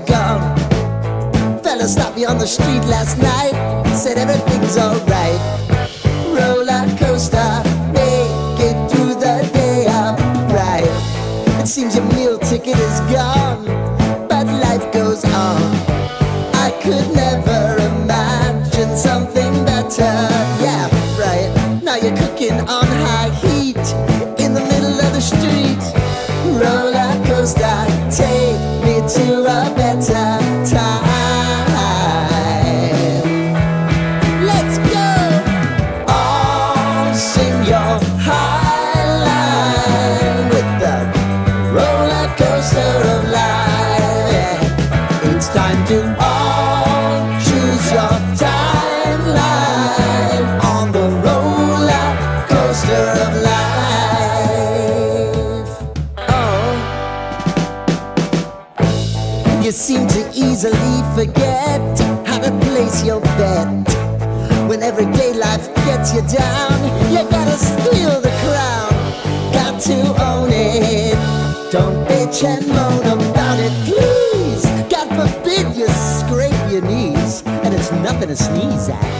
gone. Fella stopped me on the street last night, said everything's alright. Roller coaster, make it through the day, I'm right. It seems your meal ticket is gone, but life goes on. I could never imagine something better. Yeah, right. Now you're cooking on high heat in the middle of the street. Roller coaster, take me to a better time. Let's go! All sing your high line with the roller coaster of life. Yeah. It's time to all choose your timeline on the roller coaster of life. Oh, you seem to easily forget how to place your bet. When everyday life gets you down, you gotta steal the crown. Got to own it. Don't bitch and moan about it, please. God forbid you scrape your knees, and it's nothing to sneeze at.